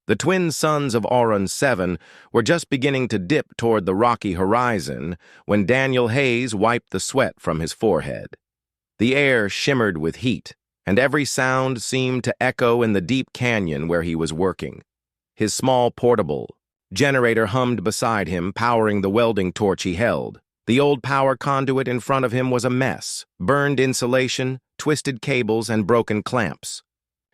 The twin suns of Auron 7 were just beginning to dip toward the rocky horizon when Daniel Hayes wiped the sweat from his forehead. The air shimmered with heat, and every sound seemed to echo in the deep canyon where he was working. His small portable generator hummed beside him, powering the welding torch he held. The old power conduit in front of him was a mess: burned insulation, twisted cables, and broken clamps.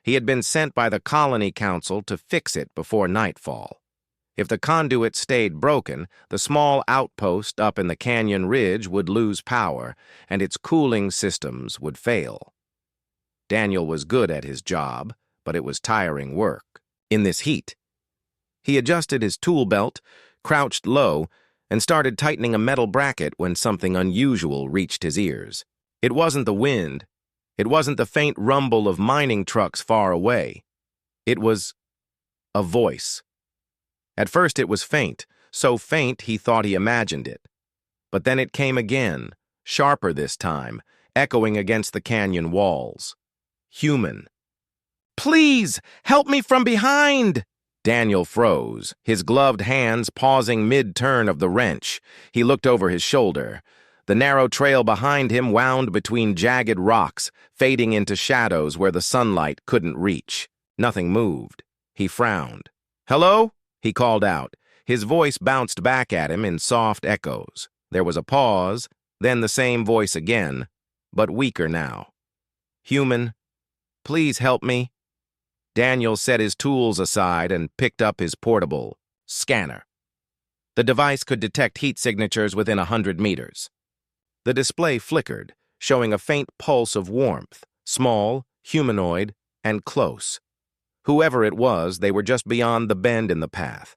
He had been sent by the Colony Council to fix it before nightfall. If the conduit stayed broken, the small outpost up in the canyon ridge would lose power, and its cooling systems would fail. Daniel was good at his job, but it was tiring work. In this heat, he adjusted his tool belt, crouched low, and started tightening a metal bracket when something unusual reached his ears. It wasn't the wind. It wasn't the faint rumble of mining trucks far away. It was a voice. At first it was faint, so faint he thought he imagined it. But then it came again, sharper this time, echoing against the canyon walls. Human. "Please, help me from behind!" Daniel froze, his gloved hands pausing mid-turn of the wrench. He looked over his shoulder. The narrow trail behind him wound between jagged rocks, fading into shadows where the sunlight couldn't reach. Nothing moved. He frowned. "Hello?" he called out. His voice bounced back at him in soft echoes. There was a pause, then the same voice again, but weaker now. "Human, please help me." Daniel set his tools aside and picked up his portable scanner. The device could detect heat signatures within 100 meters. The display flickered, showing a faint pulse of warmth, small, humanoid, and close. Whoever it was, they were just beyond the bend in the path.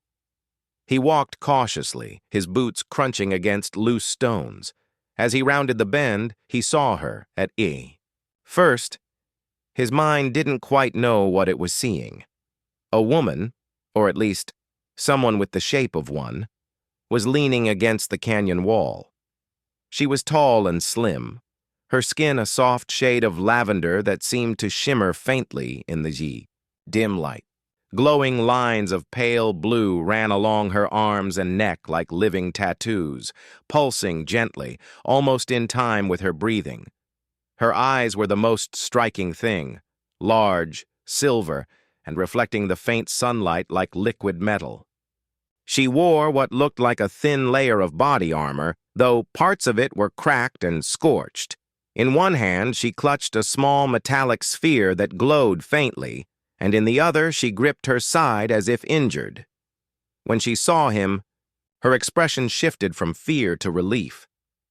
He walked cautiously, his boots crunching against loose stones. As he rounded the bend, he saw her at E. First, his mind didn't quite know what it was seeing. A woman, or at least someone with the shape of one, was leaning against the canyon wall. She was tall and slim, her skin a soft shade of lavender that seemed to shimmer faintly in the dim light. Glowing lines of pale blue ran along her arms and neck like living tattoos, pulsing gently, almost in time with her breathing. Her eyes were the most striking thing, large, silver, and reflecting the faint sunlight like liquid metal. She wore what looked like a thin layer of body armor, though parts of it were cracked and scorched. In one hand, she clutched a small metallic sphere that glowed faintly, and in the other she gripped her side as if injured. When she saw him, her expression shifted from fear to relief.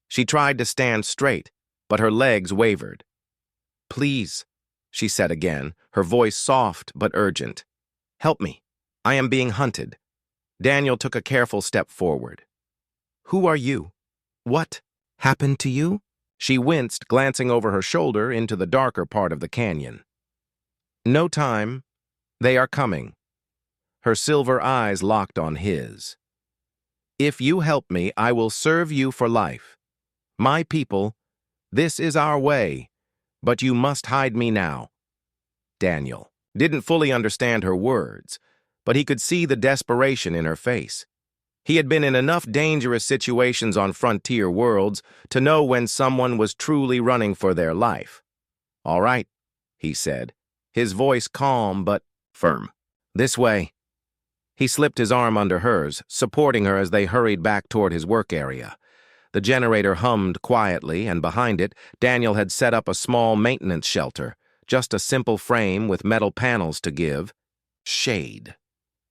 She tried to stand straight, but her legs wavered. "Please," she said again, her voice soft but urgent. "Help me. I am being hunted." Daniel took a careful step forward. "Who are you? What happened to you?" She winced, glancing over her shoulder into the darker part of the canyon. "No time. They are coming." Her silver eyes locked on his. "If you help me, I will serve you for life. My people, this is our way, but you must hide me now." Daniel didn't fully understand her words, but he could see the desperation in her face. He had been in enough dangerous situations on frontier worlds to know when someone was truly running for their life. "All right," he said, his voice calm but firm. "This way." He slipped his arm under hers, supporting her as they hurried back toward his work area. The generator hummed quietly, and behind it, Daniel had set up a small maintenance shelter, just a simple frame with metal panels to give shade.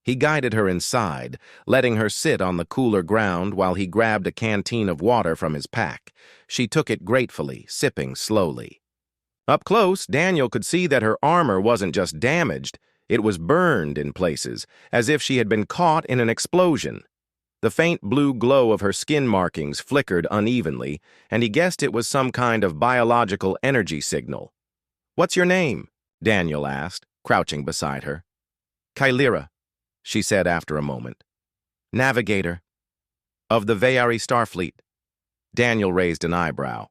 He guided her inside, letting her sit on the cooler ground while he grabbed a canteen of water from his pack. She took it gratefully, sipping slowly. Up close, Daniel could see that her armor wasn't just damaged, it was burned in places, as if she had been caught in an explosion. The faint blue glow of her skin markings flickered unevenly, and he guessed it was some kind of biological energy signal. "What's your name?" Daniel asked, crouching beside her. "Kylira," she said after a moment. "Navigator." "Of the Veari Starfleet." Daniel raised an eyebrow.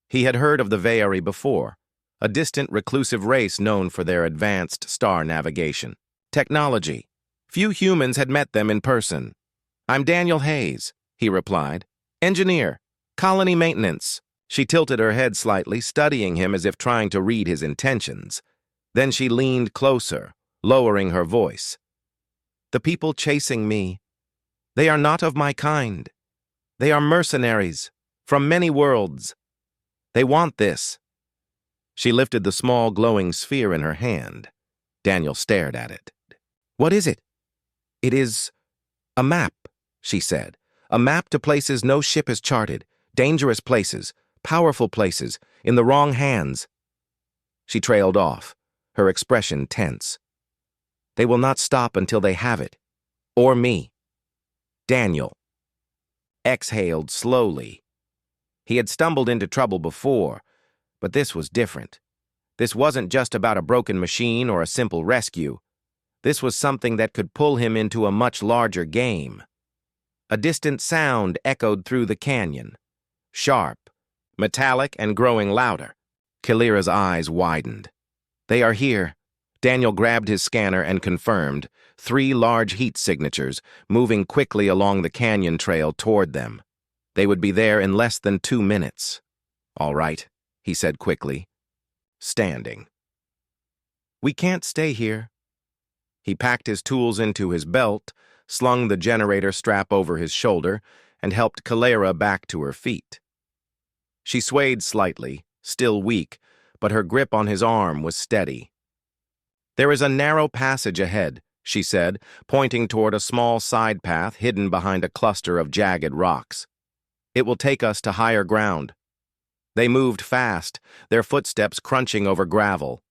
He had heard of the Veari before, a distant reclusive race known for their advanced star navigation. Technology. Few humans had met them in person. "I'm Daniel Hayes," he replied. "Engineer, colony maintenance." She tilted her head slightly, studying him as if trying to read his intentions. Then she leaned closer, lowering her voice. "The people chasing me, they are not of my kind. They are mercenaries from many worlds. They want this." She lifted the small glowing sphere in her hand. Daniel stared at it. "What is it?" "It is a map," she said. "A map to places no ship has charted, dangerous places, powerful places, in the wrong hands." She trailed off, her expression tense. "They will not stop until they have it. Or me." Daniel exhaled slowly. He had stumbled into trouble before, but this was different. This wasn't just about a broken machine or a simple rescue. This was something that could pull him into a much larger game. A distant sound echoed through the canyon. Sharp, metallic, and growing louder. Kalira's eyes widened. "They are here." Daniel grabbed his scanner and confirmed, 3 large heat signatures, moving quickly along the canyon trail toward them. They would be there in less than 2 minutes. "All right," he said quickly, standing. "We can't stay here." He packed his tools into his belt, slung the generator strap over his shoulder, and helped Kalira back to her feet. She swayed slightly, still weak, but her grip on his arm was steady. "There is a narrow passage ahead," she said, pointing toward a small side path hidden behind a cluster of jagged rocks. "It will take us to higher ground." They moved fast, their footsteps crunching over gravel.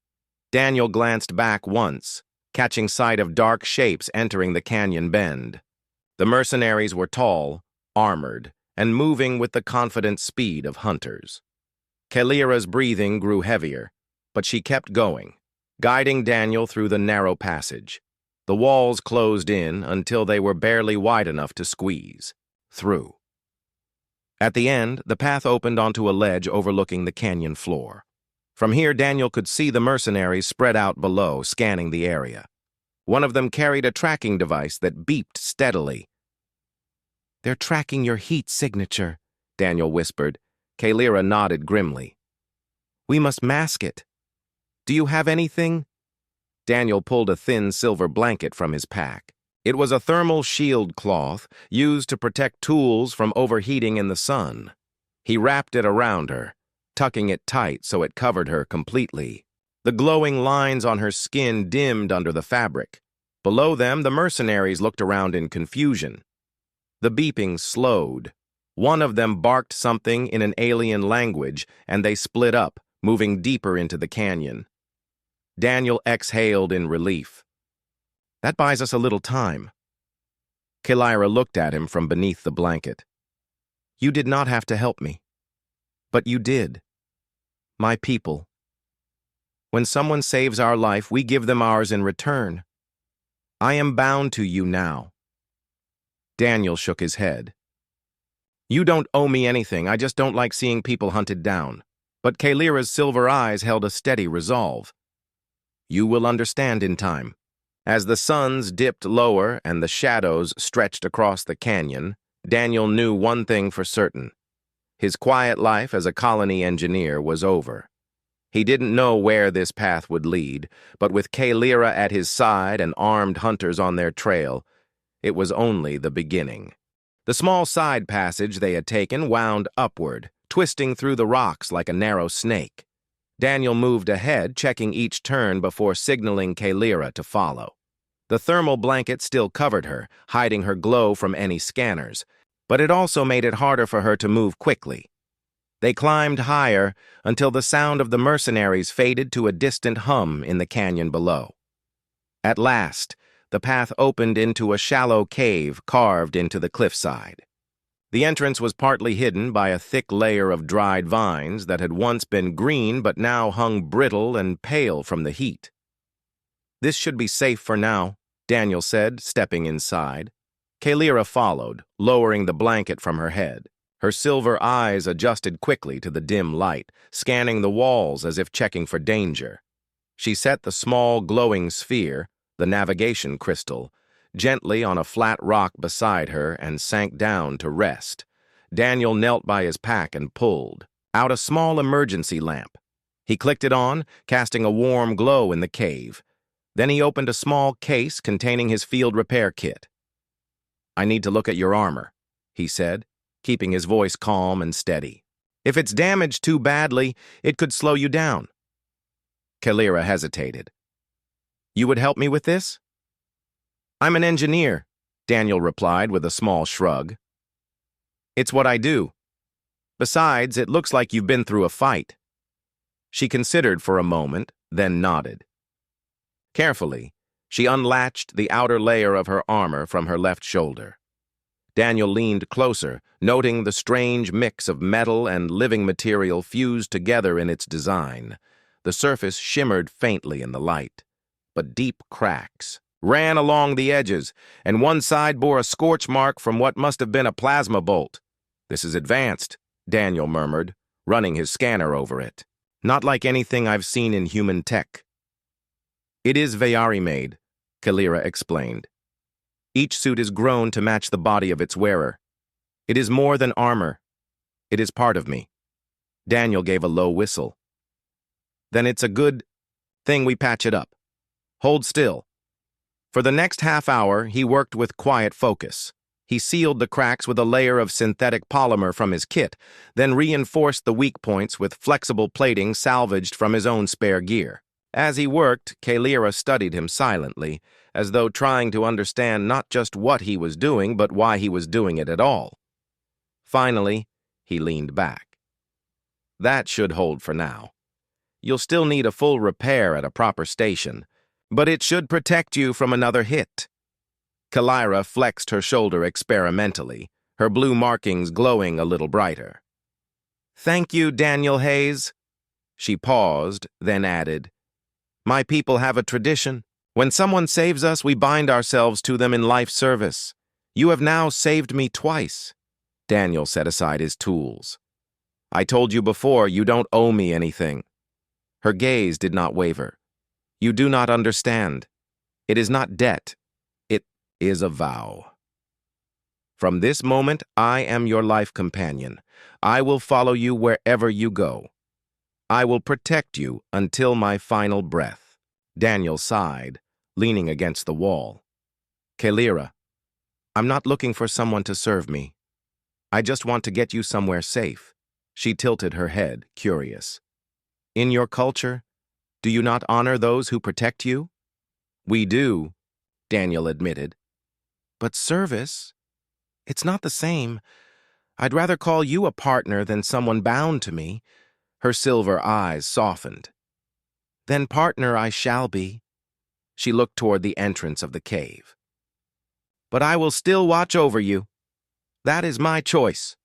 Daniel glanced back once, catching sight of dark shapes entering the canyon bend. The mercenaries were tall, armored, and moving with the confident speed of hunters. Kalira's breathing grew heavier, but she kept going, guiding Daniel through the narrow passage. The walls closed in until they were barely wide enough to squeeze through. At the end, the path opened onto a ledge overlooking the canyon floor. From here, Daniel could see the mercenaries spread out below, scanning the area. One of them carried a tracking device that beeped steadily. "They're tracking your heat signature," Daniel whispered. Kalira nodded grimly. "We must mask it. Do you have anything?" Daniel pulled a thin silver blanket from his pack. It was a thermal shield cloth used to protect tools from overheating in the sun. He wrapped it around her, tucking it tight so it covered her completely. The glowing lines on her skin dimmed under the fabric. Below them, the mercenaries looked around in confusion. The beeping slowed. One of them barked something in an alien language, and they split up, moving deeper into the canyon. Daniel exhaled in relief. "That buys us a little time." Kalira looked at him from beneath the blanket. "You did not have to help me. But you did. My people. When someone saves our life, we give them ours in return. I am bound to you now." Daniel shook his head. "You don't owe me anything, I just don't like seeing people hunted down." But Kalira's silver eyes held a steady resolve. "You will understand in time." As the suns dipped lower and the shadows stretched across the canyon, Daniel knew one thing for certain. His quiet life as a colony engineer was over. He didn't know where this path would lead, but with Kalira at his side and armed hunters on their trail, it was only the beginning. The small side passage they had taken wound upward, twisting through the rocks like a narrow snake. Daniel moved ahead, checking each turn before signaling Kalira to follow. The thermal blanket still covered her, hiding her glow from any scanners, but it also made it harder for her to move quickly. They climbed higher until the sound of the mercenaries faded to a distant hum in the canyon below. At last, the path opened into a shallow cave carved into the cliffside. The entrance was partly hidden by a thick layer of dried vines that had once been green but now hung brittle and pale from the heat. "This should be safe for now," Daniel said, stepping inside. Kalira followed, lowering the blanket from her head. Her silver eyes adjusted quickly to the dim light, scanning the walls as if checking for danger. She set the small glowing sphere, the navigation crystal, gently on a flat rock beside her and sank down to rest. Daniel knelt by his pack and pulled out a small emergency lamp. He clicked it on, casting a warm glow in the cave. Then he opened a small case containing his field repair kit. "I need to look at your armor," he said, keeping his voice calm and steady. "If it's damaged too badly, it could slow you down." Kalira hesitated. "You would help me with this?" "I'm an engineer," Daniel replied with a small shrug. "It's what I do. Besides, it looks like you've been through a fight." She considered for a moment, then nodded. Carefully, she unlatched the outer layer of her armor from her left shoulder. Daniel leaned closer, noting the strange mix of metal and living material fused together in its design. The surface shimmered faintly in the light, but deep cracks ran along the edges, and one side bore a scorch mark from what must have been a plasma bolt. "This is advanced," Daniel murmured, running his scanner over it. "Not like anything I've seen in human tech." "It is Veyari-made," Kalira explained. "Each suit is grown to match the body of its wearer. It is more than armor. It is part of me." Daniel gave a low whistle. "Then it's a good thing we patch it up. Hold still." For the next half hour, he worked with quiet focus. He sealed the cracks with a layer of synthetic polymer from his kit, then reinforced the weak points with flexible plating salvaged from his own spare gear. As he worked, Kalira studied him silently, as though trying to understand not just what he was doing, but why he was doing it at all. Finally, he leaned back. "That should hold for now. You'll still need a full repair at a proper station, but it should protect you from another hit." Kalira flexed her shoulder experimentally, her blue markings glowing a little brighter. "Thank you, Daniel Hayes." She paused, then added, "My people have a tradition. When someone saves us, we bind ourselves to them in life service. You have now saved me twice." Daniel set aside his tools. "I told you before, you don't owe me anything." Her gaze did not waver. "You do not understand. It is not debt. It is a vow. From this moment, I am your life companion. I will follow you wherever you go. I will protect you until my final breath." Daniel sighed, leaning against the wall. "Kalira, I'm not looking for someone to serve me. I just want to get you somewhere safe." She tilted her head, curious. "In your culture, do you not honor those who protect you?" "We do," Daniel admitted. "But service? It's not the same. I'd rather call you a partner than someone bound to me." Her silver eyes softened. "Then partner I shall be." She looked toward the entrance of the cave. "But I will still watch over you. That is my choice."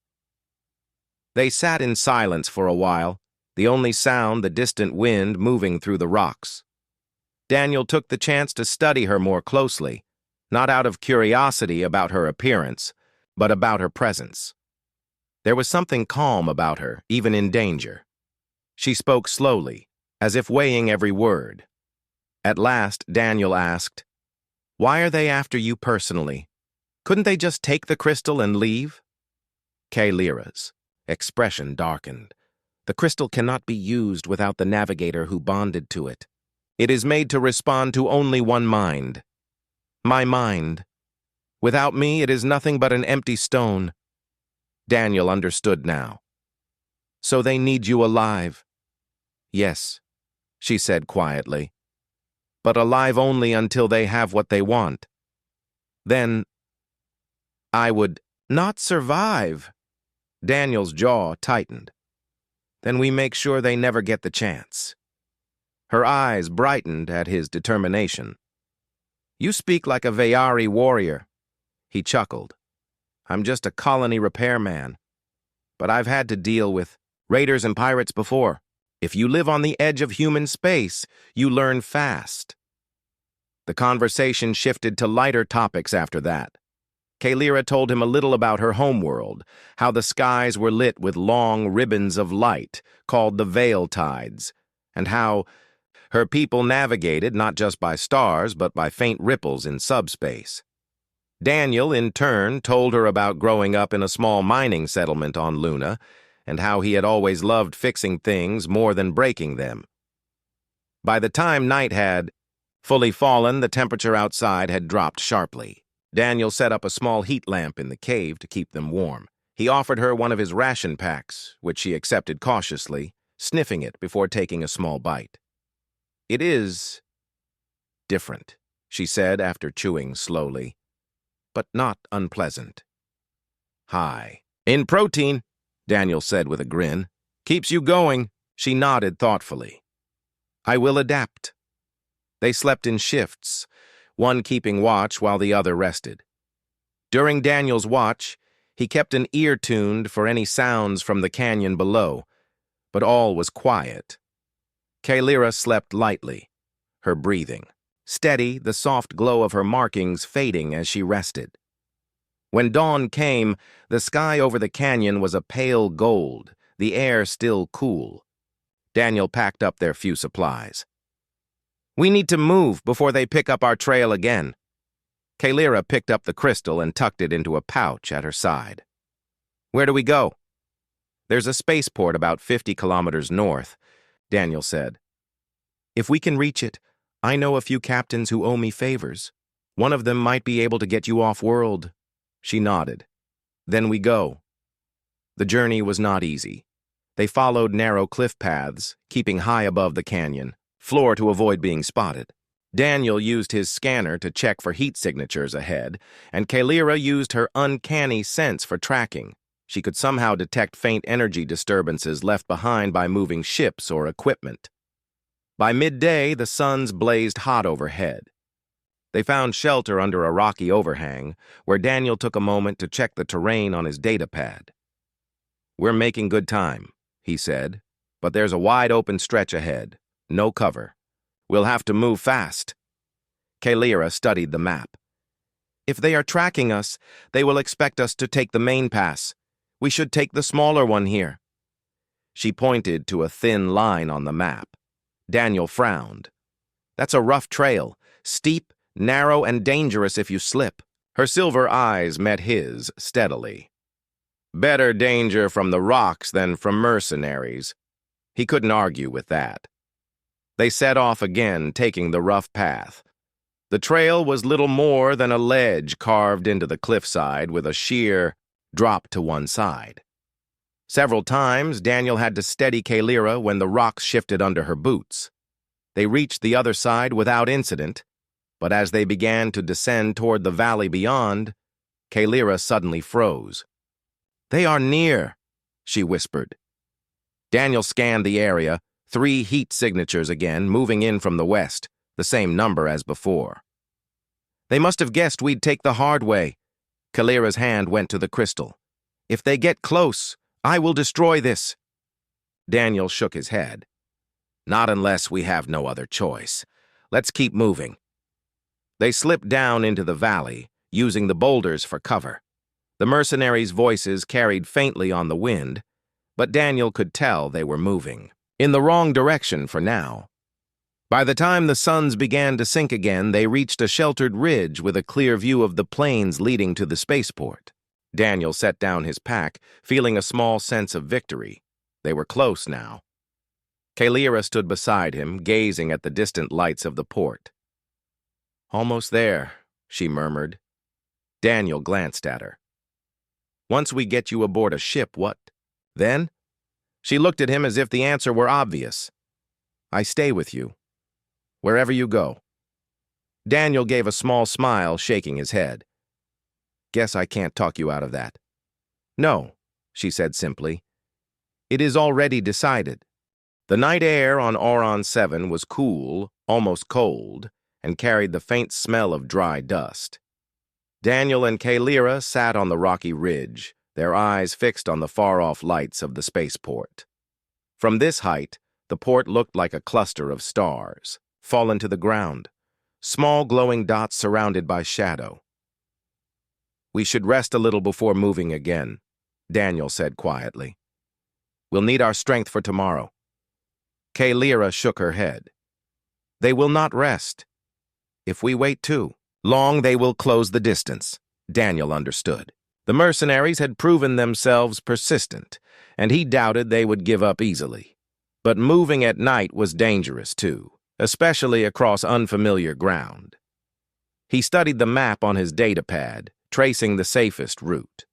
They sat in silence for a while, the only sound the distant wind moving through the rocks. Daniel took the chance to study her more closely, not out of curiosity about her appearance, but about her presence. There was something calm about her, even in danger. She spoke slowly, as if weighing every word. At last, Daniel asked, "Why are they after you personally? Couldn't they just take the crystal and leave?" Kalira's expression darkened. "The crystal cannot be used without the navigator who bonded to it. It is made to respond to only one mind. My mind. Without me, it is nothing but an empty stone." Daniel understood now. "So they need you alive?" "Yes," she said quietly. "But alive only until they have what they want. Then I would not survive." Daniel's jaw tightened. "Then we make sure they never get the chance." Her eyes brightened at his determination. "You speak like a Veyari warrior." He chuckled. "I'm just a colony repairman. But I've had to deal with raiders and pirates before. If you live on the edge of human space, you learn fast." The conversation shifted to lighter topics after that. Kalira told him a little about her homeworld, how the skies were lit with long ribbons of light, called the Veil Tides, and how her people navigated not just by stars, but by faint ripples in subspace. Daniel, in turn, told her about growing up in a small mining settlement on Luna and how he had always loved fixing things more than breaking them. By the time night had fully fallen, the temperature outside had dropped sharply. Daniel set up a small heat lamp in the cave to keep them warm. He offered her one of his ration packs, which she accepted cautiously, sniffing it before taking a small bite. "It is different," she said after chewing slowly, "but not unpleasant. High in protein," Daniel said with a grin. "Keeps you going." She nodded thoughtfully. "I will adapt." They slept in shifts, one keeping watch while the other rested. During Daniel's watch, he kept an ear tuned for any sounds from the canyon below, but all was quiet. Kaylira slept lightly, her breathing steady, the soft glow of her markings fading as she rested. When dawn came, the sky over the canyon was a pale gold, the air still cool. Daniel packed up their few supplies. "We need to move before they pick up our trail again." Kaylira picked up the crystal and tucked it into a pouch at her side. "Where do we go?" "There's a spaceport about 50 kilometers north," Daniel said. "If we can reach it, I know a few captains who owe me favors. One of them might be able to get you off-world." She nodded. "Then we go." The journey was not easy. They followed narrow cliff paths, keeping high above the canyon floor to avoid being spotted. Daniel used his scanner to check for heat signatures ahead, and Kaylira used her uncanny sense for tracking. She could somehow detect faint energy disturbances left behind by moving ships or equipment. By midday, the suns blazed hot overhead. They found shelter under a rocky overhang, where Daniel took a moment to check the terrain on his data pad. "We're making good time," he said, "but there's a wide open stretch ahead. No cover. We'll have to move fast." Kaylira studied the map. "If they are tracking us, they will expect us to take the main pass. We should take the smaller one here." She pointed to a thin line on the map. Daniel frowned. "That's a rough trail, steep, narrow, and dangerous if you slip." Her silver eyes met his steadily. "Better danger from the rocks than from mercenaries." He couldn't argue with that. They set off again, taking the rough path. The trail was little more than a ledge carved into the cliffside with a sheer drop to one side. Several times, Daniel had to steady Kaylira when the rocks shifted under her boots. They reached the other side without incident, but as they began to descend toward the valley beyond, Kaylira suddenly froze. "They are near," she whispered. Daniel scanned the area, 3 heat signatures again, moving in from the west, the same number as before. "They must have guessed we'd take the hard way." Kaylira's hand went to the crystal. "If they get close, I will destroy this." Daniel shook his head. "Not unless we have no other choice. Let's keep moving." They slipped down into the valley, using the boulders for cover. The mercenaries' voices carried faintly on the wind, but Daniel could tell they were moving in the wrong direction for now. By the time the suns began to sink again, they reached a sheltered ridge with a clear view of the plains leading to the spaceport. Daniel set down his pack, feeling a small sense of victory. They were close now. Kaylira stood beside him, gazing at the distant lights of the port. "Almost there," she murmured. Daniel glanced at her. "Once we get you aboard a ship, what then?" She looked at him as if the answer were obvious. "I stay with you, wherever you go." Daniel gave a small smile, shaking his head. "Guess I can't talk you out of that." "No," she said simply. "It is already decided." The night air on Oron 7 was cool, almost cold, and carried the faint smell of dry dust. Daniel and Kaylira sat on the rocky ridge, their eyes fixed on the far-off lights of the spaceport. From this height, the port looked like a cluster of stars, fallen to the ground, small glowing dots surrounded by shadow. "We should rest a little before moving again," Daniel said quietly. "We'll need our strength for tomorrow." Kaylira shook her head. "They will not rest. If we wait too long, they will close the distance." Daniel understood. The mercenaries had proven themselves persistent, and he doubted they would give up easily. But moving at night was dangerous, too, especially across unfamiliar ground. He studied the map on his datapad, tracing the safest route.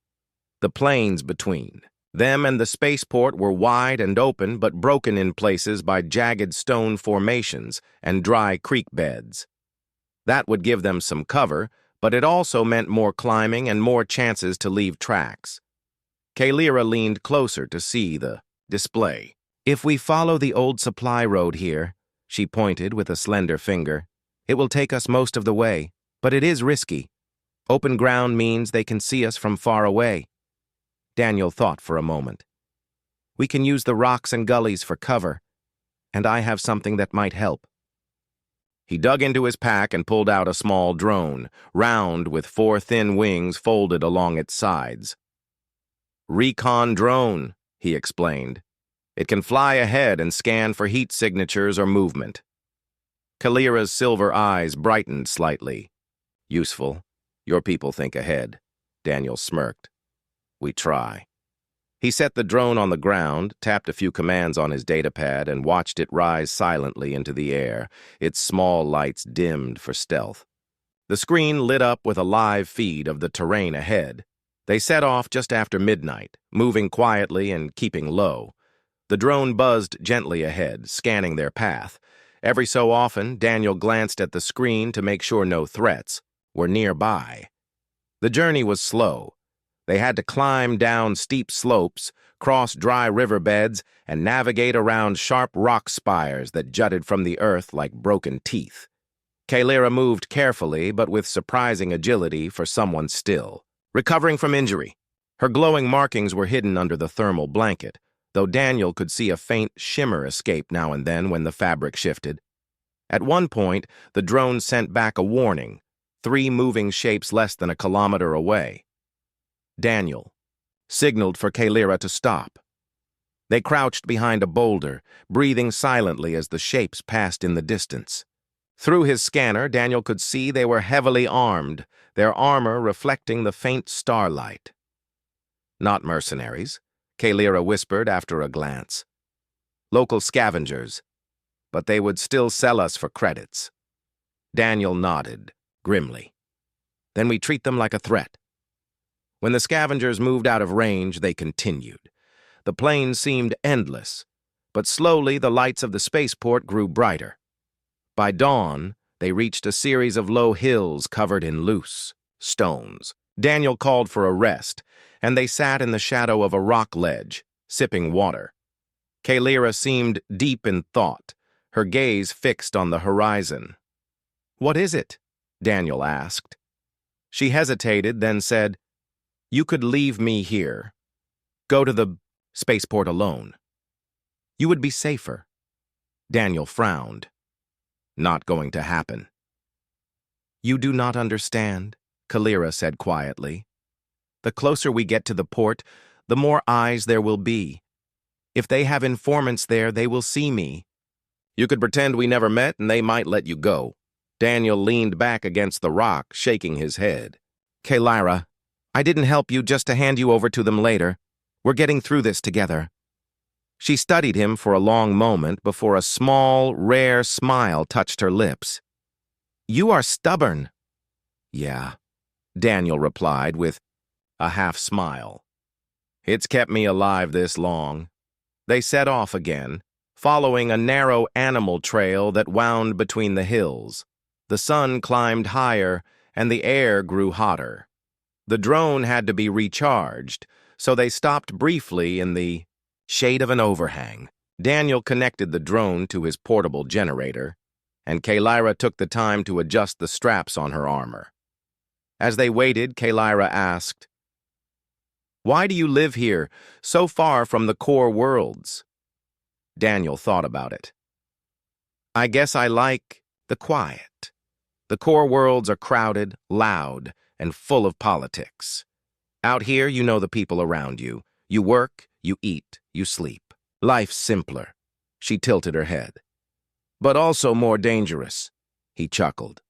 The plains between them and the spaceport were wide and open, but broken in places by jagged stone formations and dry creek beds. That would give them some cover, but it also meant more climbing and more chances to leave tracks. Kalira leaned closer to see the display. "If we follow the old supply road here," she pointed with a slender finger, "it will take us most of the way, but it is risky. Open ground means they can see us from far away." Daniel thought for a moment. "We can use the rocks and gullies for cover, and I have something that might help." He dug into his pack and pulled out a small drone, round with 4 thin wings folded along its sides. "Recon drone," he explained. "It can fly ahead and scan for heat signatures or movement." Kalira's silver eyes brightened slightly. "Useful. Your people think ahead." Daniel smirked. "We try." He set the drone on the ground, tapped a few commands on his datapad, and watched it rise silently into the air, its small lights dimmed for stealth. The screen lit up with a live feed of the terrain ahead. They set off just after midnight, moving quietly and keeping low. The drone buzzed gently ahead, scanning their path. Every so often, Daniel glanced at the screen to make sure no threats were nearby. The journey was slow. They had to climb down steep slopes, cross dry riverbeds, and navigate around sharp rock spires that jutted from the earth like broken teeth. Kalira moved carefully, but with surprising agility for someone still, recovering from injury. Her glowing markings were hidden under the thermal blanket, though Daniel could see a faint shimmer escape now and then when the fabric shifted. At one point, the drone sent back a warning, 3 moving shapes less than a kilometer away. Daniel signaled for Kalira to stop. They crouched behind a boulder, breathing silently as the shapes passed in the distance. Through his scanner, Daniel could see they were heavily armed, their armor reflecting the faint starlight. "Not mercenaries," Kalira whispered after a glance. "Local scavengers, but they would still sell us for credits." Daniel nodded, grimly. "Then we treat them like a threat." When the scavengers moved out of range, they continued. The plains seemed endless, but slowly the lights of the spaceport grew brighter. By dawn, they reached a series of low hills covered in loose stones. Daniel called for a rest, and they sat in the shadow of a rock ledge, sipping water. Kalira seemed deep in thought, her gaze fixed on the horizon. "What is it?" Daniel asked. She hesitated, then said, "You could leave me here. Go to the spaceport alone. You would be safer." Daniel frowned. "Not going to happen." "You do not understand," Kalira said quietly. "The closer we get to the port, the more eyes there will be. If they have informants there, they will see me." "You could pretend we never met and they might let you go." Daniel leaned back against the rock, shaking his head. "Kalira, I didn't help you just to hand you over to them later. We're getting through this together." She studied him for a long moment before a small, rare smile touched her lips. "You are stubborn." "Yeah," Daniel replied with a half-smile. "It's kept me alive this long." They set off again, following a narrow animal trail that wound between the hills. The sun climbed higher, and the air grew hotter. The drone had to be recharged, so they stopped briefly in the shade of an overhang. Daniel connected the drone to his portable generator, and Kalira took the time to adjust the straps on her armor. As they waited, Kalira asked, "Why do you live here, so far from the core worlds?" Daniel thought about it. "I guess I like the quiet. The core worlds are crowded, loud, and full of politics. Out here, you know the people around you. You work, you eat, you sleep. Life's simpler." She tilted her head. "But also more dangerous," he chuckled.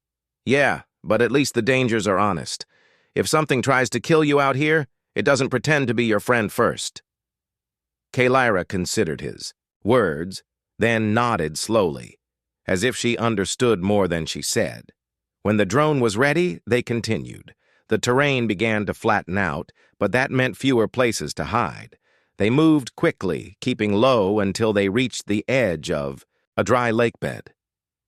"Yeah, but at least the dangers are honest. If something tries to kill you out here, it doesn't pretend to be your friend first." Kalira considered his words, then nodded slowly, as if she understood more than she said. When the drone was ready, they continued. The terrain began to flatten out, but that meant fewer places to hide. They moved quickly, keeping low until they reached the edge of a dry lake bed.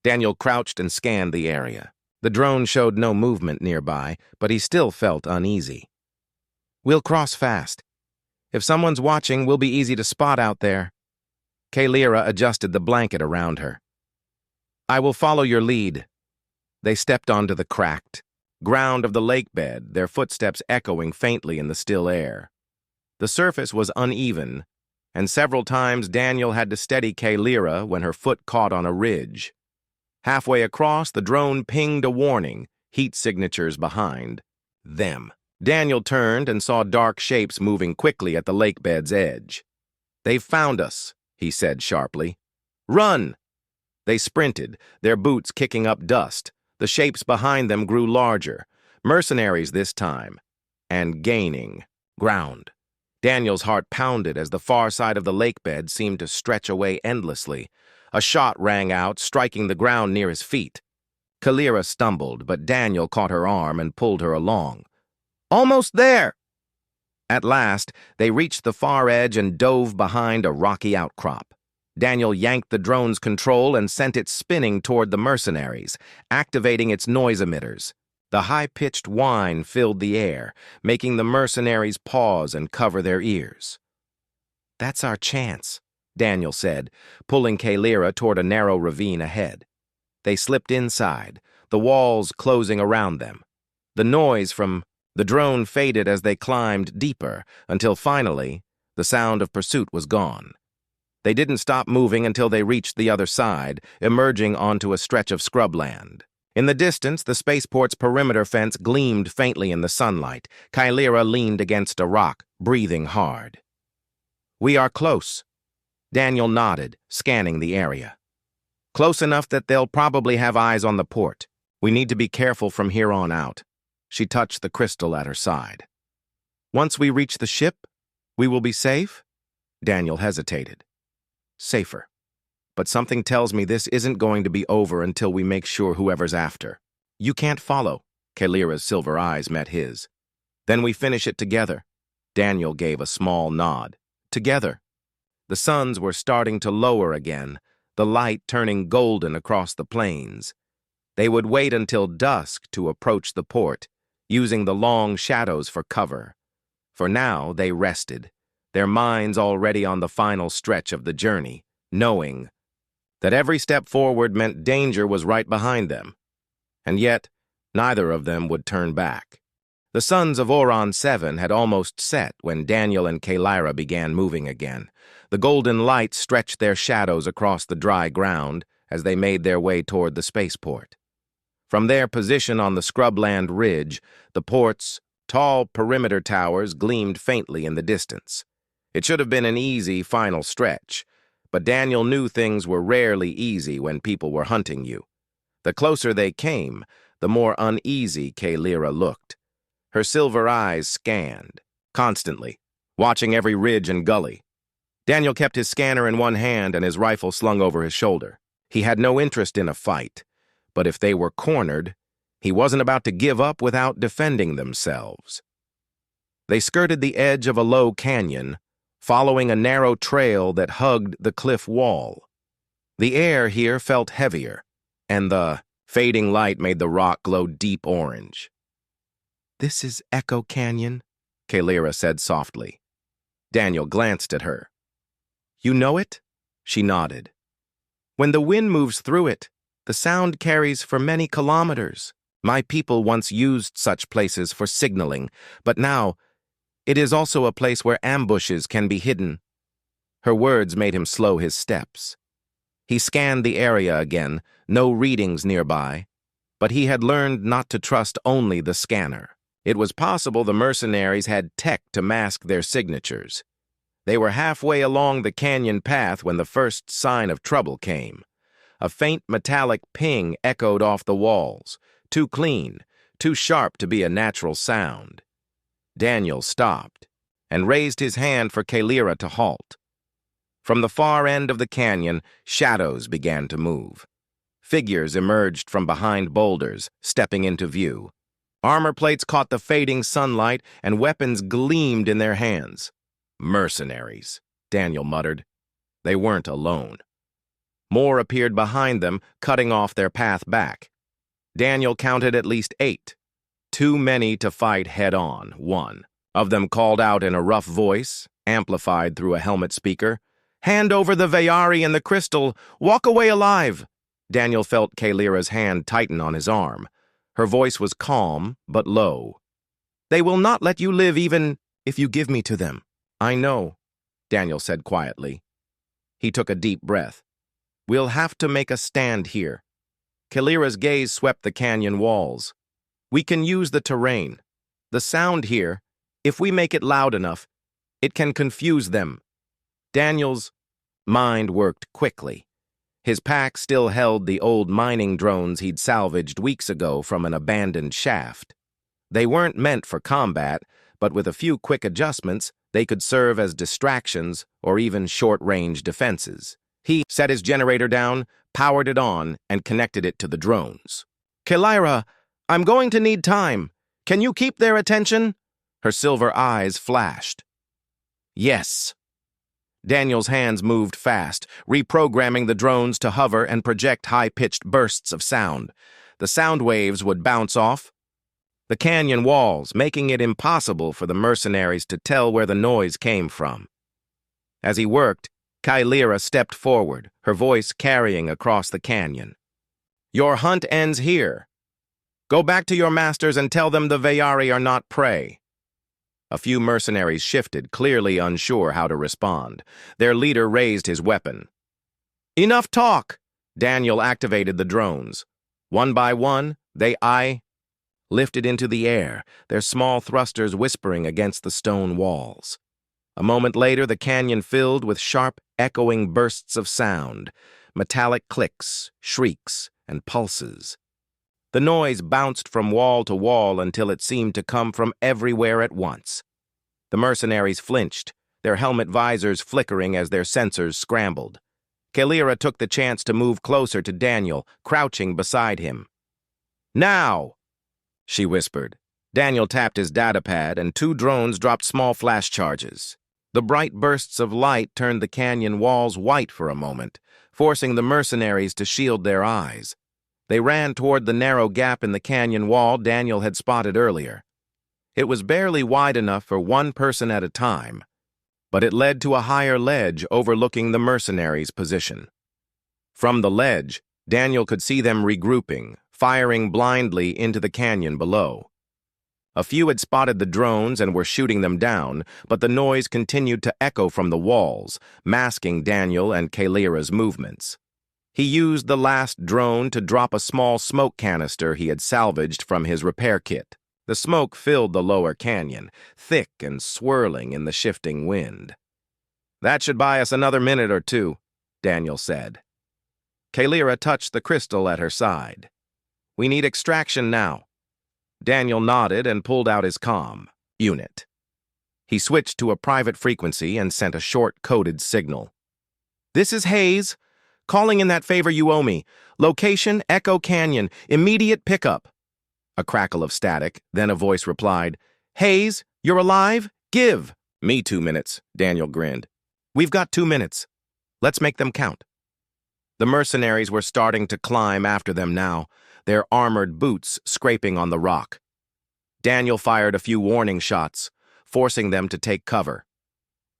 Daniel crouched and scanned the area. The drone showed no movement nearby, but he still felt uneasy. "We'll cross fast. If someone's watching, we'll be easy to spot out there." Kalira adjusted the blanket around her. "I will follow your lead." They stepped onto the cracked ground of the lake bed, their footsteps echoing faintly in the still air. The surface was uneven, and several times Daniel had to steady Kalira when her foot caught on a ridge. Halfway across, the drone pinged a warning, heat signatures behind them. Daniel turned and saw dark shapes moving quickly at the lake bed's edge. "They've found us," he said sharply. "Run!" They sprinted, their boots kicking up dust. The shapes behind them grew larger, mercenaries this time, and gaining ground. Daniel's heart pounded as the far side of the lake bed seemed to stretch away endlessly. A shot rang out, striking the ground near his feet. Kalira stumbled, but Daniel caught her arm and pulled her along. "Almost there!" At last, they reached the far edge and dove behind a rocky outcrop. Daniel yanked the drone's control and sent it spinning toward the mercenaries, activating its noise emitters. The high-pitched whine filled the air, making the mercenaries pause and cover their ears. "That's our chance," Daniel said, pulling Kalira toward a narrow ravine ahead. They slipped inside, the walls closing around them. The noise from the drone faded as they climbed deeper, until finally, the sound of pursuit was gone. They didn't stop moving until they reached the other side, emerging onto a stretch of scrubland. In the distance, the spaceport's perimeter fence gleamed faintly in the sunlight. Kalira leaned against a rock, breathing hard. "We are close." Daniel nodded, scanning the area. "Close enough that they'll probably have eyes on the port. We need to be careful from here on out." She touched the crystal at her side. "Once we reach the ship, we will be safe?" Daniel hesitated. "Safer. But something tells me this isn't going to be over until we make sure whoever's after." "You can't follow." Kalira's silver eyes met his. "Then we finish it together." Daniel gave a small nod. "Together." The suns were starting to lower again, the light turning golden across the plains. They would wait until dusk to approach the port, using the long shadows for cover. For now, they rested, their minds already on the final stretch of the journey, knowing that every step forward meant danger was right behind them. And yet, neither of them would turn back. The suns of Oron 7 had almost set when Daniel and Kalira began moving again. The golden light stretched their shadows across the dry ground as they made their way toward the spaceport. From their position on the scrubland ridge, the port's tall perimeter towers gleamed faintly in the distance. It should have been an easy final stretch, but Daniel knew things were rarely easy when people were hunting you. The closer they came, the more uneasy Kalira looked. Her silver eyes scanned, constantly, watching every ridge and gully. Daniel kept his scanner in one hand and his rifle slung over his shoulder. He had no interest in a fight, but if they were cornered, he wasn't about to give up without defending themselves. They skirted the edge of a low canyon, following a narrow trail that hugged the cliff wall. The air here felt heavier, and the fading light made the rock glow deep orange. "This is Echo Canyon," Kalira said softly. Daniel glanced at her. "You know it?" She nodded. "When the wind moves through it, the sound carries for many kilometers. My people once used such places for signaling, but now it is also a place where ambushes can be hidden." Her words made him slow his steps. He scanned the area again, no readings nearby, but he had learned not to trust only the scanner. It was possible the mercenaries had tech to mask their signatures. They were halfway along the canyon path when the first sign of trouble came. A faint metallic ping echoed off the walls, too clean, too sharp to be a natural sound. Daniel stopped and raised his hand for Kalira to halt. From the far end of the canyon, shadows began to move. Figures emerged from behind boulders, stepping into view. Armor plates caught the fading sunlight, and weapons gleamed in their hands. Mercenaries, Daniel muttered. They weren't alone. More appeared behind them, cutting off their path back. Daniel counted at least 8. Too many to fight head-on. One of them called out in a rough voice, amplified through a helmet speaker, "Hand over the Veyari and the crystal! Walk away alive!" Daniel felt Kalira's hand tighten on his arm. Her voice was calm, but low. "They will not let you live even if you give me to them." "I know," Daniel said quietly. He took a deep breath. "We'll have to make a stand here." Kalira's gaze swept the canyon walls. "We can use the terrain. The sound here, if we make it loud enough, it can confuse them." Daniel's mind worked quickly. His pack still held the old mining drones he'd salvaged weeks ago from an abandoned shaft. They weren't meant for combat, but with a few quick adjustments, they could serve as distractions or even short-range defenses. He set his generator down, powered it on, and connected it to the drones. "Kalira, I'm going to need time. Can you keep their attention?" Her silver eyes flashed. "Yes." Daniel's hands moved fast, reprogramming the drones to hover and project high-pitched bursts of sound. The sound waves would bounce off the canyon walls, making it impossible for the mercenaries to tell where the noise came from. As he worked, Kalira stepped forward, her voice carrying across the canyon. "Your hunt ends here. Go back to your masters and tell them the Veyari are not prey." A few mercenaries shifted, clearly unsure how to respond. Their leader raised his weapon. "Enough talk!" Daniel activated the drones. One by one, they lifted into the air, their small thrusters whispering against the stone walls. A moment later, the canyon filled with sharp, echoing bursts of sound, metallic clicks, shrieks, and pulses. The noise bounced from wall to wall until it seemed to come from everywhere at once. The mercenaries flinched, their helmet visors flickering as their sensors scrambled. Kalira took the chance to move closer to Daniel, crouching beside him. "Now!" she whispered. Daniel tapped his datapad, and 2 drones dropped small flash charges. The bright bursts of light turned the canyon walls white for a moment, forcing the mercenaries to shield their eyes. They ran toward the narrow gap in the canyon wall Daniel had spotted earlier. It was barely wide enough for one person at a time, but it led to a higher ledge overlooking the mercenaries' position. From the ledge, Daniel could see them regrouping, firing blindly into the canyon below. A few had spotted the drones and were shooting them down, but the noise continued to echo from the walls, masking Daniel and Kalira's movements. He used the last drone to drop a small smoke canister he had salvaged from his repair kit. The smoke filled the lower canyon, thick and swirling in the shifting wind. "That should buy us another minute or 2, Daniel said. Kalira touched the crystal at her side. "We need extraction now." Daniel nodded and pulled out his comm unit. He switched to a private frequency and sent a short, coded signal. "This is Hayes. Calling in that favor you owe me. Location, Echo Canyon. Immediate pickup." A crackle of static, then a voice replied, "Hayes, you're alive? Give." "Me 2 minutes," Daniel grinned. "We've got 2 minutes. Let's make them count." The mercenaries were starting to climb after them now, their armored boots scraping on the rock. Daniel fired a few warning shots, forcing them to take cover.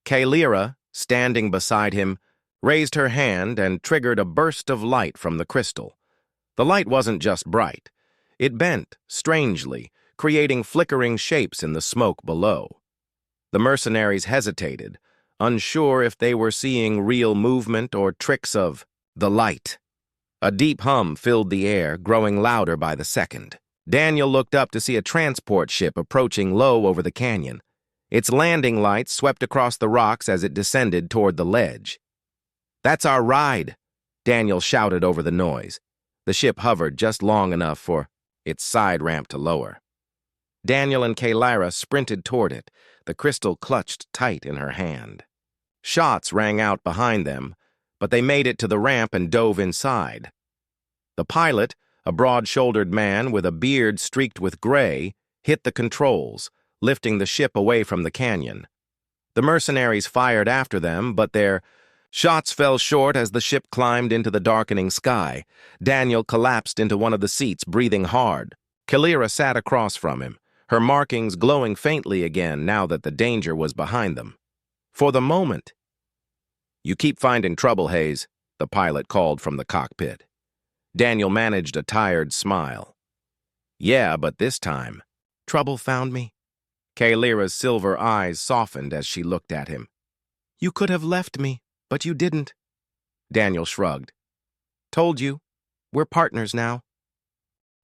Kalira, standing beside him, raised her hand and triggered a burst of light from the crystal. The light wasn't just bright. It bent, strangely, creating flickering shapes in the smoke below. The mercenaries hesitated, unsure if they were seeing real movement or tricks of the light. A deep hum filled the air, growing louder by the second. Daniel looked up to see a transport ship approaching low over the canyon. Its landing lights swept across the rocks as it descended toward the ledge. "That's our ride," Daniel shouted over the noise. The ship hovered just long enough for its side ramp to lower. Daniel and Kalyra sprinted toward it, the crystal clutched tight in her hand. Shots rang out behind them, but they made it to the ramp and dove inside. The pilot, a broad-shouldered man with a beard streaked with gray, hit the controls, lifting the ship away from the canyon. The mercenaries fired after them, but their shots fell short as the ship climbed into the darkening sky. Daniel collapsed into one of the seats, breathing hard. Kalyra sat across from him, her markings glowing faintly again now that the danger was behind them. For the moment, "You keep finding trouble, Hayes," the pilot called from the cockpit. Daniel managed a tired smile. "Yeah, but this time, trouble found me." Kalyra's silver eyes softened as she looked at him. "You could have left me, but you didn't." Daniel shrugged. "Told you. We're partners now."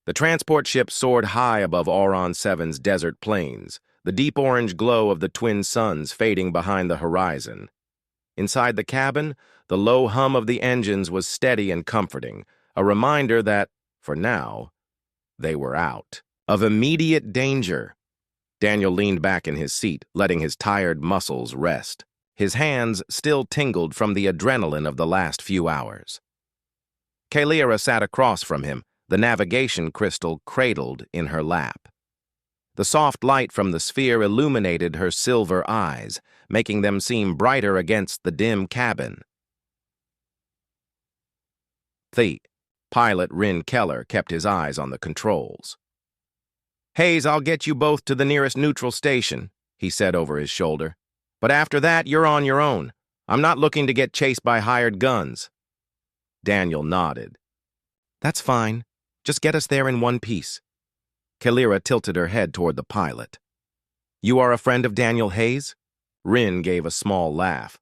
The transport ship soared high above Auron 7's desert plains, the deep orange glow of the twin suns fading behind the horizon. Inside the cabin, the low hum of the engines was steady and comforting, a reminder that, for now, they were out of immediate danger. Daniel leaned back in his seat, letting his tired muscles rest. His hands still tingled from the adrenaline of the last few hours. Kalyra sat across from him, the navigation crystal cradled in her lap. The soft light from the sphere illuminated her silver eyes, making them seem brighter against the dim cabin. The pilot Rin Keller kept his eyes on the controls. "Hayes, I'll get you both to the nearest neutral station," he said over his shoulder. "But after that, you're on your own. I'm not looking to get chased by hired guns." Daniel nodded. "That's fine. Just get us there in one piece." Kalyra tilted her head toward the pilot. "You are a friend of Daniel Hayes?" Rin gave a small laugh.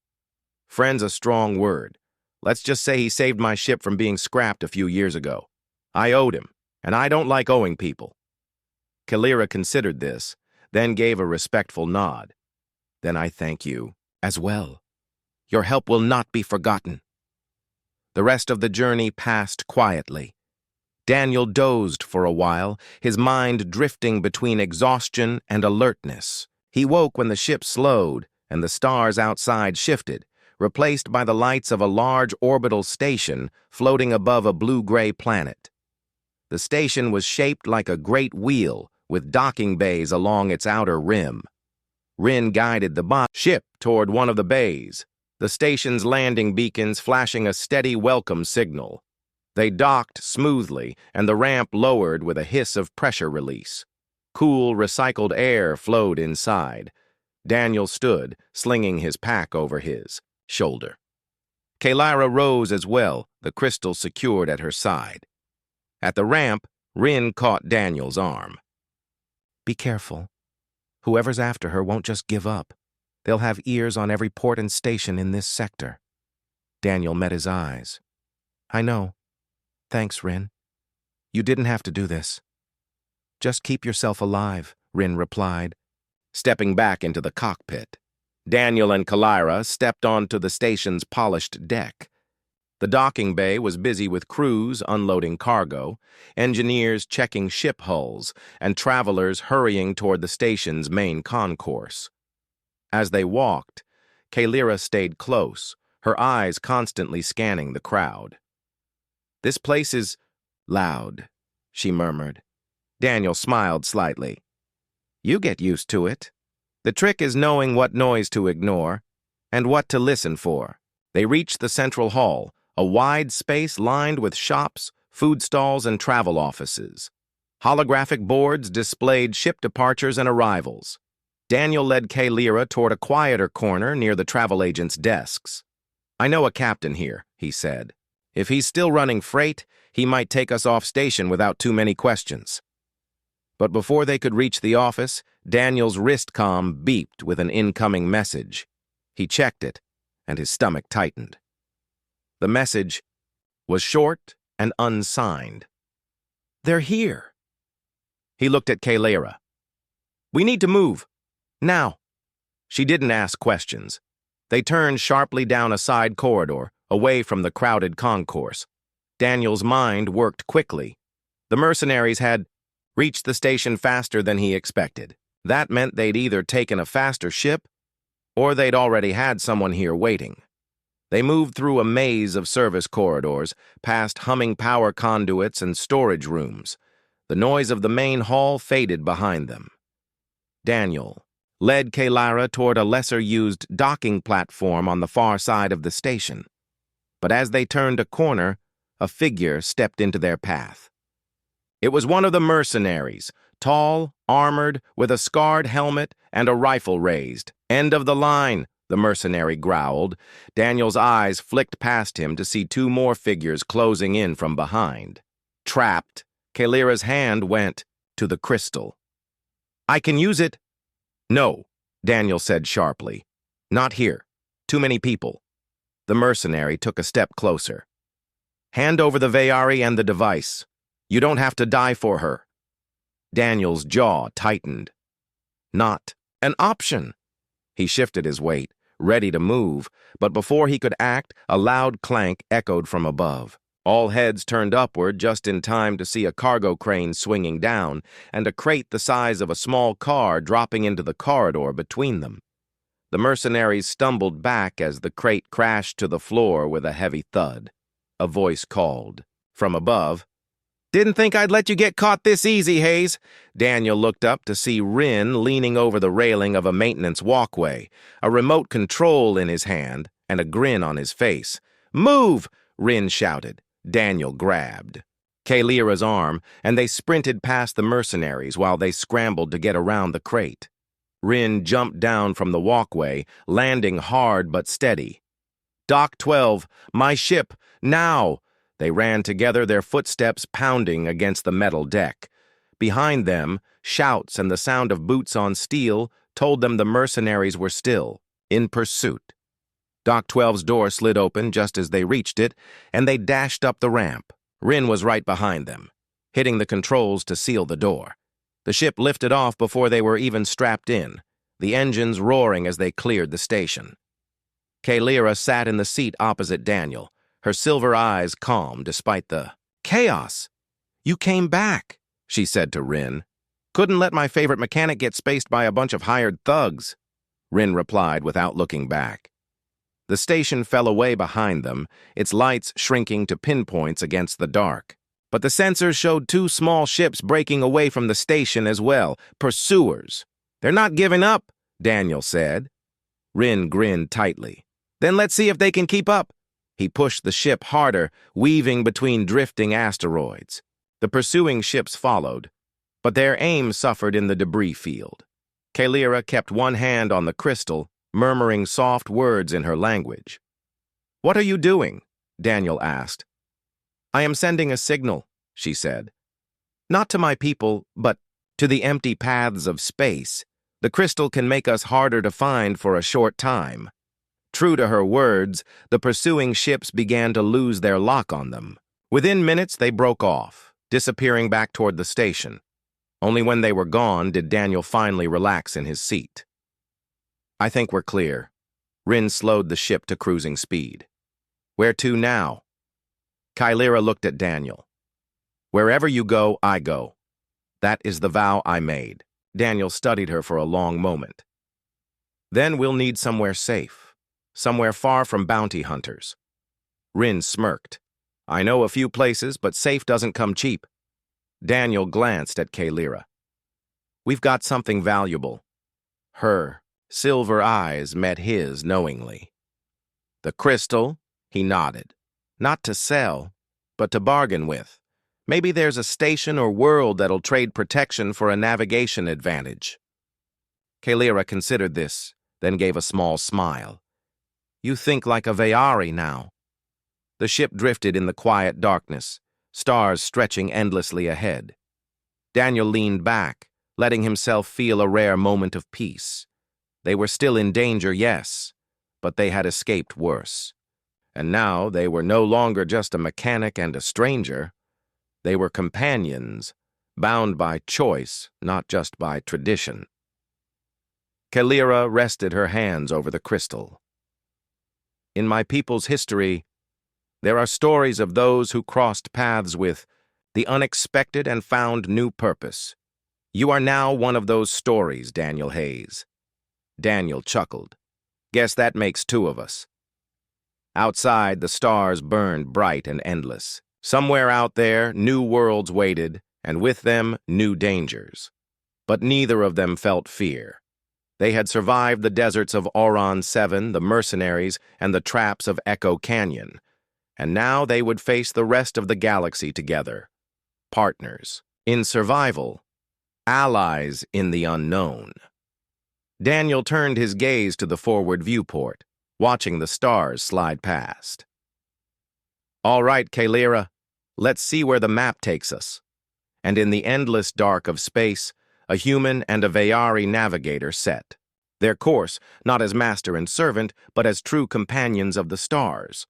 "Friend's a strong word. Let's just say he saved my ship from being scrapped a few years ago. I owed him, and I don't like owing people." Kalyra considered this, then gave a respectful nod. "Then I thank you as well. Your help will not be forgotten." The rest of the journey passed quietly. Daniel dozed for a while, his mind drifting between exhaustion and alertness. He woke when the ship slowed and the stars outside shifted, replaced by the lights of a large orbital station floating above a blue-gray planet. The station was shaped like a great wheel, with docking bays along its outer rim. Rin guided the ship toward one of the bays, the station's landing beacons flashing a steady welcome signal. They docked smoothly, and the ramp lowered with a hiss of pressure release. Cool, recycled air flowed inside. Daniel stood, slinging his pack over his shoulder. Kalyra rose as well, the crystal secured at her side. At the ramp, Rin caught Daniel's arm. "Be careful. Whoever's after her won't just give up. They'll have ears on every port and station in this sector." Daniel met his eyes. "I know. Thanks, Rin. You didn't have to do this." "Just keep yourself alive," Rin replied, stepping back into the cockpit. Daniel and Kalyra stepped onto the station's polished deck. The docking bay was busy with crews unloading cargo, engineers checking ship hulls, and travelers hurrying toward the station's main concourse. As they walked, Kalyra stayed close, her eyes constantly scanning the crowd. "This place is loud," she murmured. Daniel smiled slightly. "You get used to it. The trick is knowing what noise to ignore and what to listen for." They reached the central hall, a wide space lined with shops, food stalls, and travel offices. Holographic boards displayed ship departures and arrivals. Daniel led Kalyra toward a quieter corner near the travel agent's desks. "I know a captain here," he said. "If he's still running freight, he might take us off station without too many questions." But before they could reach the office, Daniel's wristcom beeped with an incoming message. He checked it, and his stomach tightened. The message was short and unsigned. "They're here." He looked at Kalyra. "We need to move. Now." She didn't ask questions. They turned sharply down a side corridor, away from the crowded concourse. Daniel's mind worked quickly. The mercenaries had reached the station faster than he expected. That meant they'd either taken a faster ship, or they'd already had someone here waiting. They moved through a maze of service corridors, past humming power conduits and storage rooms. The noise of the main hall faded behind them. Daniel led Kalara toward a lesser-used docking platform on the far side of the station. But as they turned a corner, a figure stepped into their path. It was one of the mercenaries, tall, armored, with a scarred helmet and a rifle raised. "End of the line," the mercenary growled. Daniel's eyes flicked past him to see two more figures closing in from behind. Trapped, Kalira's hand went to the crystal. "I can use it." "No," Daniel said sharply. "Not here. Too many people." The mercenary took a step closer. "Hand over the Vayari and the device. You don't have to die for her." Daniel's jaw tightened. Not an option. He shifted his weight, ready to move, but before he could act, a loud clank echoed from above. All heads turned upward just in time to see a cargo crane swinging down and a crate the size of a small car dropping into the corridor between them. The mercenaries stumbled back as the crate crashed to the floor with a heavy thud. A voice called. From above, "Didn't think I'd let you get caught this easy, Hayes." Daniel looked up to see Rin leaning over the railing of a maintenance walkway, a remote control in his hand and a grin on his face. "Move!" Rin shouted. Daniel grabbed Kalira's arm, and they sprinted past the mercenaries while they scrambled to get around the crate. Rin jumped down from the walkway, landing hard but steady. "Dock 12, my ship, now!" They ran together, their footsteps pounding against the metal deck. Behind them, shouts and the sound of boots on steel told them the mercenaries were still in pursuit. Dock 12's door slid open just as they reached it, and they dashed up the ramp. Rin was right behind them, hitting the controls to seal the door. The ship lifted off before they were even strapped in, the engines roaring as they cleared the station. Kalira sat in the seat opposite Daniel, her silver eyes calm despite the chaos. "You came back," she said to Rin. "Couldn't let my favorite mechanic get spaced by a bunch of hired thugs," Rin replied without looking back. The station fell away behind them, its lights shrinking to pinpoints against the dark. But the sensors showed two small ships breaking away from the station as well, pursuers. "They're not giving up," Daniel said. Rin grinned tightly. "Then let's see if they can keep up." He pushed the ship harder, weaving between drifting asteroids. The pursuing ships followed, but their aim suffered in the debris field. Kalira kept one hand on the crystal, murmuring soft words in her language. "What are you doing?" Daniel asked. "I am sending a signal," she said. "Not to my people, but to the empty paths of space. The crystal can make us harder to find for a short time." True to her words, the pursuing ships began to lose their lock on them. Within minutes, they broke off, disappearing back toward the station. Only when they were gone did Daniel finally relax in his seat. "I think we're clear." Rin slowed the ship to cruising speed. "Where to now?" Kalira looked at Daniel. "Wherever you go, I go. That is the vow I made." Daniel studied her for a long moment. "Then we'll need somewhere safe, somewhere far from bounty hunters." Rin smirked. "I know a few places, but safe doesn't come cheap." Daniel glanced at Kalira. "We've got something valuable." Her silver eyes met his knowingly. "The crystal?" He nodded. "Not to sell, but to bargain with. Maybe there's a station or world that'll trade protection for a navigation advantage." Kalira considered this, then gave a small smile. "You think like a Vayari now." The ship drifted in the quiet darkness, stars stretching endlessly ahead. Daniel leaned back, letting himself feel a rare moment of peace. They were still in danger, yes, but they had escaped worse. And now they were no longer just a mechanic and a stranger. They were companions, bound by choice, not just by tradition. Kalira rested her hands over the crystal. "In my people's history, there are stories of those who crossed paths with the unexpected and found new purpose. You are now one of those stories, Daniel Hayes. Daniel chuckled. Guess that makes two of us. Outside, the stars burned bright and endless. Somewhere out there, new worlds waited, and with them, new dangers. But neither of them felt fear. They had survived the deserts of Oron 7, the mercenaries, and the traps of Echo Canyon. And now they would face the rest of the galaxy together. Partners in survival, allies in the unknown. Daniel turned his gaze to the forward viewport, watching the stars slide past. All right, Kalira, let's see where the map takes us. And in the endless dark of space, a human and a Veyari navigator set. Their course, not as master and servant, but as true companions of the stars.